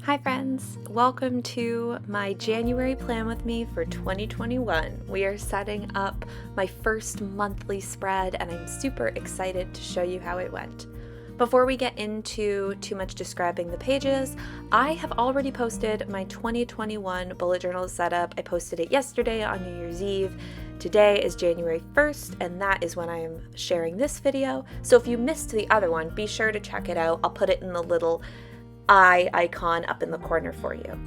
Hi friends, welcome to my January plan with me for 2021. We are setting up my first monthly spread and I'm super excited to show you how it went. Before we get into too much describing the pages, I have already posted my 2021 bullet journal setup. I posted it yesterday on New Year's Eve. Today is January 1st, and that is when I am sharing this video. So if you missed the other one, be sure to check it out. I'll put it in the little eye icon up in the corner for you.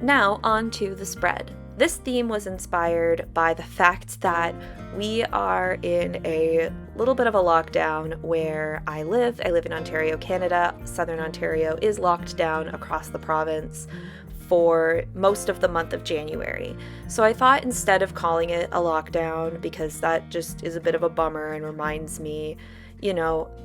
Now on to the spread. This theme was inspired by the fact that we are in a little bit of a lockdown where I live. I live in Ontario, Canada. Southern Ontario is locked down across the province for most of the month of January. So I thought instead of calling it a lockdown, because that just is a bit of a bummer and reminds me,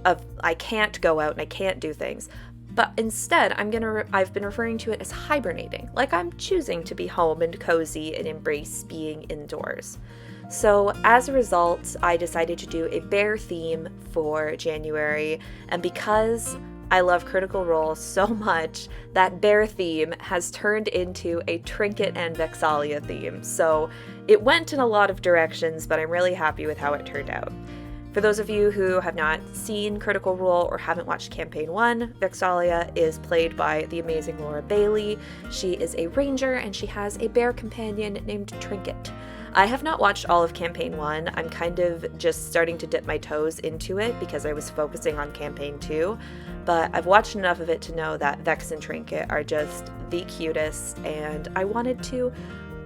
of I can't go out and I can't do things. But instead, I've been referring to it as hibernating, like I'm choosing to be home and cozy and embrace being indoors. So as a result, I decided to do a bear theme for January, and because I love Critical Role so much, that bear theme has turned into a trinket and vexalia theme. So it went in a lot of directions, but I'm really happy with how it turned out. For those of you who have not seen Critical Role or haven't watched Campaign 1, Vexalia is played by the amazing Laura Bailey. She is a ranger and she has a bear companion named Trinket. I have not watched all of Campaign 1. I'm kind of just starting to dip my toes into it because I was focusing on Campaign 2, but I've watched enough of it to know that Vex and Trinket are just the cutest, and I wanted to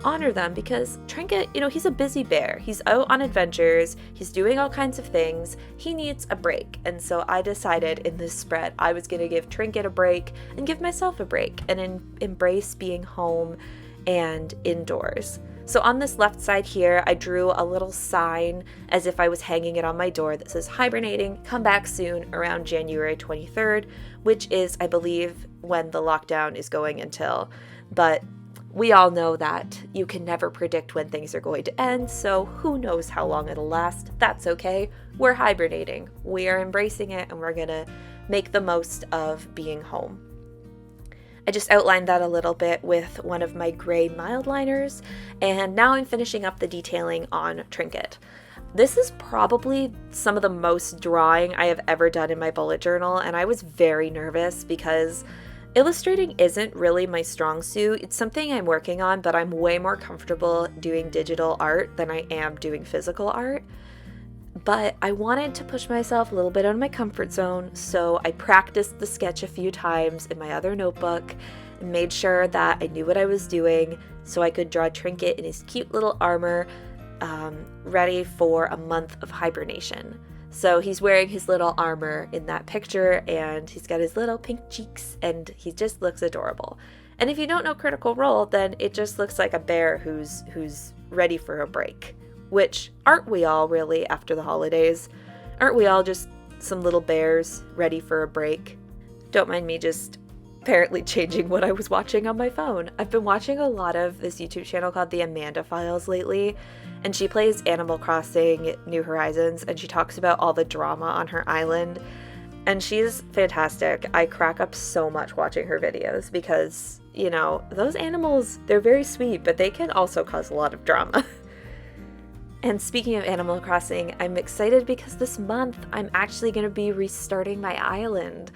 honor them because Trinket, he's a busy bear. He's out on adventures. He's doing all kinds of things. He needs a break. And so I decided in this spread I was going to give Trinket a break and give myself a break and embrace being home and indoors. So on this left side here, I drew a little sign as if I was hanging it on my door that says hibernating, come back soon around January 23rd, which is, I believe, when the lockdown is going until. But we all know that you can never predict when things are going to end, so who knows how long it'll last. That's okay. We're hibernating. We are embracing it, and we're going to make the most of being home. I just outlined that a little bit with one of my gray mild liners, and now I'm finishing up the detailing on Trinket. This is probably some of the most drawing I have ever done in my bullet journal, and I was very nervous because illustrating isn't really my strong suit. It's something I'm working on, but I'm way more comfortable doing digital art than I am doing physical art. But I wanted to push myself a little bit out of my comfort zone, so I practiced the sketch a few times in my other notebook and made sure that I knew what I was doing so I could draw Trinket in his cute little armor, ready for a month of hibernation. So he's wearing his little armor in that picture, and he's got his little pink cheeks, and he just looks adorable. And if you don't know Critical Role, then it just looks like a bear who's ready for a break. Which, aren't we all really after the holidays? Aren't we all just some little bears ready for a break? Don't mind me just apparently changing what I was watching on my phone. I've been watching a lot of this YouTube channel called The Amanda Files lately, and she plays Animal Crossing New Horizons, and she talks about all the drama on her island, and she's fantastic. I crack up so much watching her videos because, those animals, they're very sweet, but they can also cause a lot of drama. And speaking of Animal Crossing, I'm excited because this month I'm actually going to be restarting my island.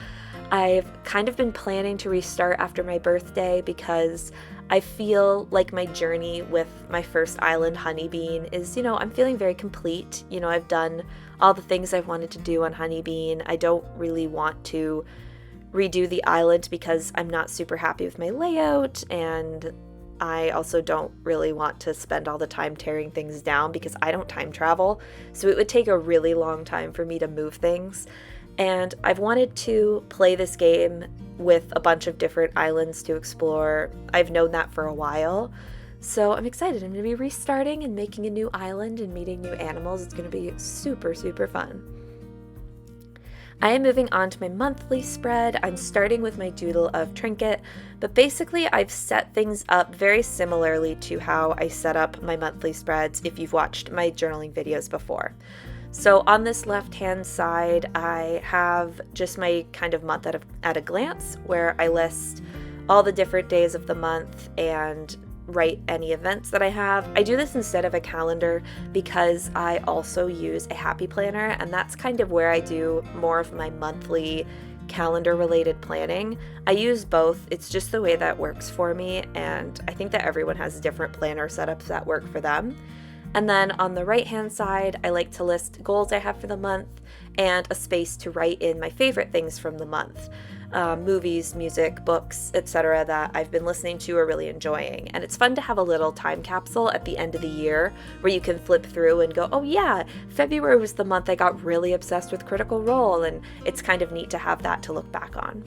I've kind of been planning to restart after my birthday because I feel like my journey with my first island, Honeybean, is, I'm feeling very complete. I've done all the things I've wanted to do on Honeybean. I don't really want to redo the island because I'm not super happy with my layout, and I also don't really want to spend all the time tearing things down because I don't time travel, so it would take a really long time for me to move things. And I've wanted to play this game with a bunch of different islands to explore. I've known that for a while, so I'm excited. I'm going to be restarting and making a new island and meeting new animals. It's going to be super, super fun. I am moving on to my monthly spread. I'm starting with my doodle of Trinket, but basically I've set things up very similarly to how I set up my monthly spreads if you've watched my journaling videos before. So on this left-hand side, I have just my kind of month at a glance, where I list all the different days of the month and write any events that I have. I do this instead of a calendar because I also use a happy planner, and that's kind of where I do more of my monthly calendar related planning. I use both. It's just the way that works for me, and I think that everyone has different planner setups that work for them. And then on the right hand side, I like to list goals I have for the month and a space to write in my favorite things from the month. Movies, music, books, etc. that I've been listening to or really enjoying. And it's fun to have a little time capsule at the end of the year where you can flip through and go, oh yeah, February was the month I got really obsessed with Critical Role, and it's kind of neat to have that to look back on.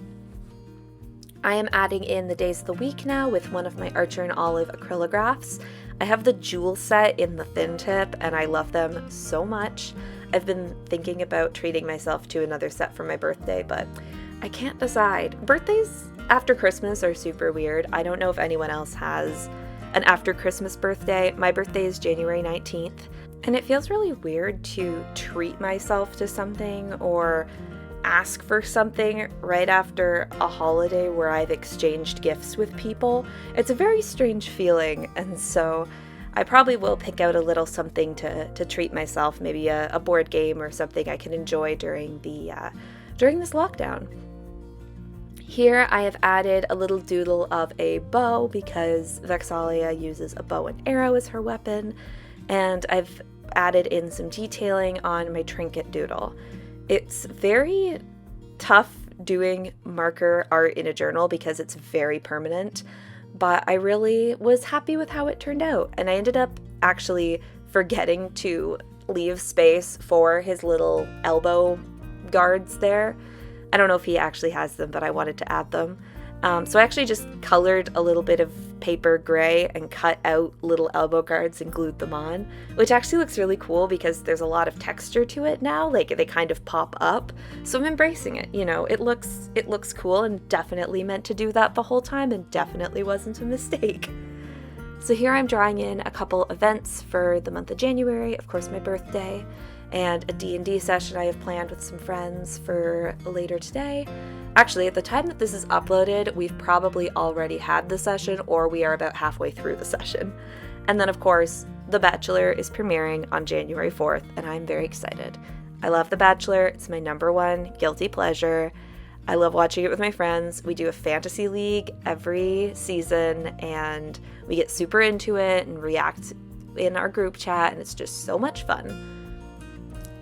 I am adding in the days of the week now with one of my Archer and Olive acrylographs. I have the Jewel set in the thin tip, and I love them so much. I've been thinking about treating myself to another set for my birthday, but I can't decide. Birthdays after Christmas are super weird. I don't know if anyone else has an after Christmas birthday. My birthday is January 19th, and it feels really weird to treat myself to something or ask for something right after a holiday where I've exchanged gifts with people. It's a very strange feeling, and so I probably will pick out a little something to treat myself, maybe a board game or something I can enjoy during this lockdown. Here I have added a little doodle of a bow because Vexalia uses a bow and arrow as her weapon, and I've added in some detailing on my trinket doodle. It's very tough doing marker art in a journal because it's very permanent, but I really was happy with how it turned out, and I ended up actually forgetting to leave space for his little elbow guards there. I don't know if he actually has them, but I wanted to add them. So I actually just colored a little bit of paper gray and cut out little elbow guards and glued them on, which actually looks really cool because there's a lot of texture to it now, like they kind of pop up. So I'm embracing it, it looks cool, and definitely meant to do that the whole time and definitely wasn't a mistake. So here I'm drawing in a couple events for the month of January, of course my birthday, and a D&D session I have planned with some friends for later today. Actually, at the time that this is uploaded, we've probably already had the session, or we are about halfway through the session. And then, of course, The Bachelor is premiering on January 4th, and I'm very excited. I love The Bachelor. It's my number one guilty pleasure. I love watching it with my friends. We do a fantasy league every season, and we get super into it and react in our group chat, and it's just so much fun.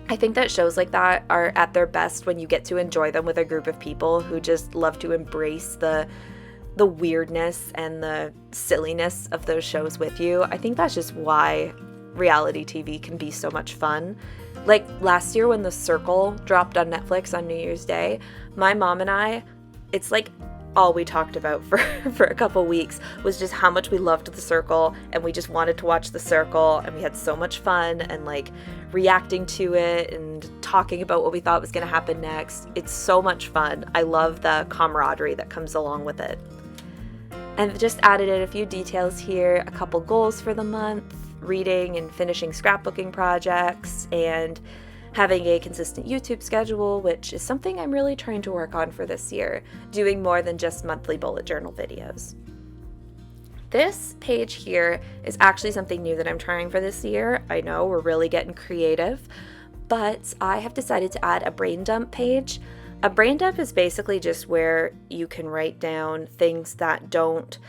I think that shows like that are at their best when you get to enjoy them with a group of people who just love to embrace the weirdness and the silliness of those shows with you. I think that's just why reality TV can be so much fun. Like last year when The Circle dropped on Netflix on New Year's Day, my mom and I, it's like all we talked about for a couple weeks was just how much we loved The Circle, and we just wanted to watch The Circle, and we had so much fun and like reacting to it and talking about what we thought was going to happen next. It's so much fun. I love the camaraderie that comes along with it. I've just added in a few details here, a couple goals for the month, reading and finishing scrapbooking projects, and having a consistent YouTube schedule, which is something I'm really trying to work on for this year, doing more than just monthly bullet journal videos. This page here is actually something new that I'm trying for this year. I know we're really getting creative, but I have decided to add a brain dump page. A brain dump is basically just where you can write down things that don't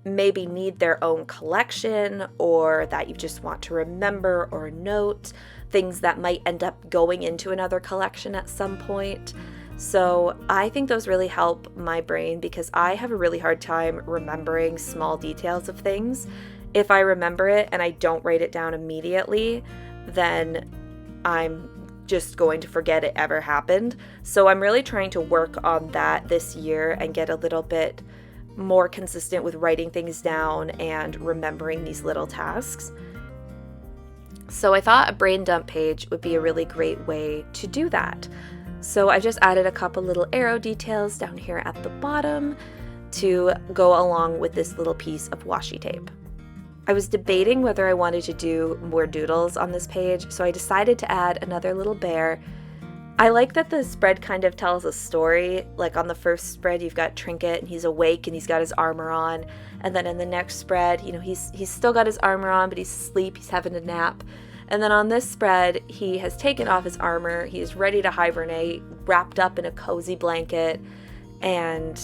maybe need their own collection, or that you just want to remember or note, things that might end up going into another collection at some point. So I think those really help my brain because I have a really hard time remembering small details of things. If I remember it and I don't write it down immediately, then I'm just going to forget it ever happened. So I'm really trying to work on that this year and get a little bit more consistent with writing things down and remembering these little tasks. So I thought a brain dump page would be a really great way to do that. So I just added a couple little arrow details down here at the bottom to go along with this little piece of washi tape. I was debating whether I wanted to do more doodles on this page, so I decided to add another little bear. I like that the spread kind of tells a story. Like on the first spread, you've got Trinket and he's awake and he's got his armor on. And then in the next spread, he's still got his armor on, but he's asleep, he's having a nap. And then on this spread, he has taken off his armor, he's ready to hibernate, wrapped up in a cozy blanket, and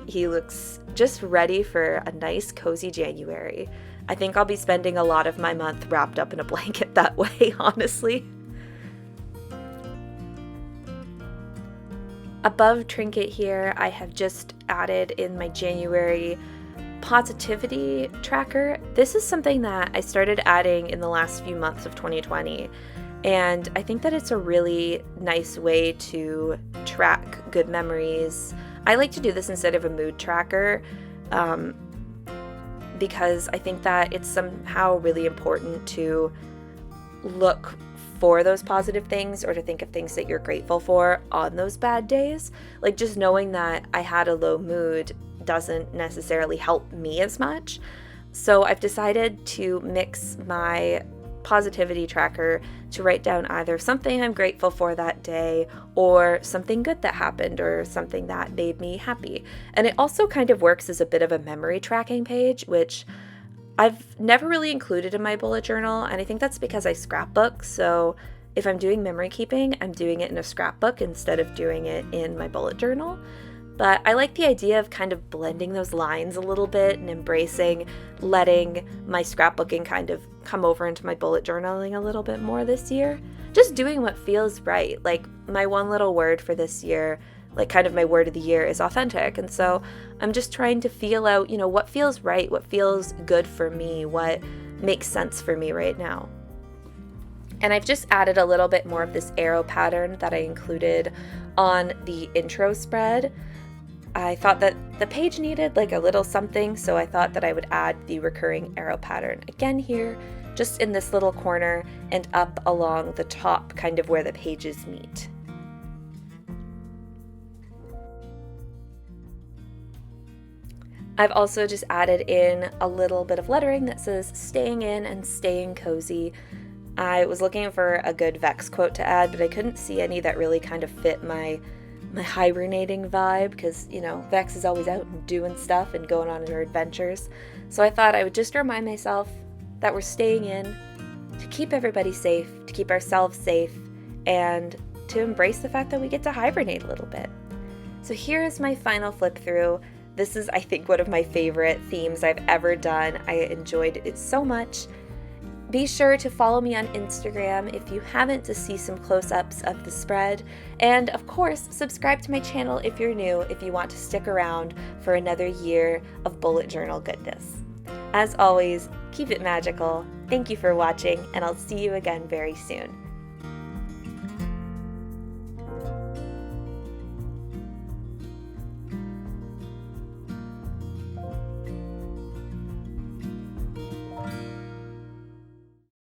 he looks just ready for a nice cozy January. I think I'll be spending a lot of my month wrapped up in a blanket that way, honestly. Above Trinket here, I have just added in my January positivity tracker. This is something that I started adding in the last few months of 2020, and I think that it's a really nice way to track good memories. I like to do this instead of a mood tracker because I think that it's somehow really important to look for those positive things or to think of things that you're grateful for on those bad days. Like just knowing that I had a low mood doesn't necessarily help me as much. So I've decided to mix my positivity tracker to write down either something I'm grateful for that day or something good that happened or something that made me happy. And it also kind of works as a bit of a memory tracking page, which I've never really included in my bullet journal, and I think that's because I scrapbook. So if I'm doing memory keeping, I'm doing it in a scrapbook instead of doing it in my bullet journal. But I like the idea of kind of blending those lines a little bit and embracing letting my scrapbooking kind of come over into my bullet journaling a little bit more this year. Just doing what feels right. Like my one little word for this year, like kind of my word of the year, is authentic. And so I'm just trying to feel out, what feels right, what feels good for me, what makes sense for me right now. And I've just added a little bit more of this arrow pattern that I included on the intro spread. I thought that the page needed like a little something, so I thought that I would add the recurring arrow pattern again here, just in this little corner and up along the top, kind of where the pages meet. I've also just added in a little bit of lettering that says staying in and staying cozy. I was looking for a good Vex quote to add, but I couldn't see any that really kind of fit my hibernating vibe because, Vex is always out and doing stuff and going on her adventures. So I thought I would just remind myself that we're staying in to keep everybody safe, to keep ourselves safe, and to embrace the fact that we get to hibernate a little bit. So here is my final flip through. This is, I think, one of my favorite themes I've ever done. I enjoyed it so much. Be sure to follow me on Instagram if you haven't to see some close-ups of the spread. And of course, subscribe to my channel if you're new, if you want to stick around for another year of bullet journal goodness. As always, keep it magical. Thank you for watching, and I'll see you again very soon.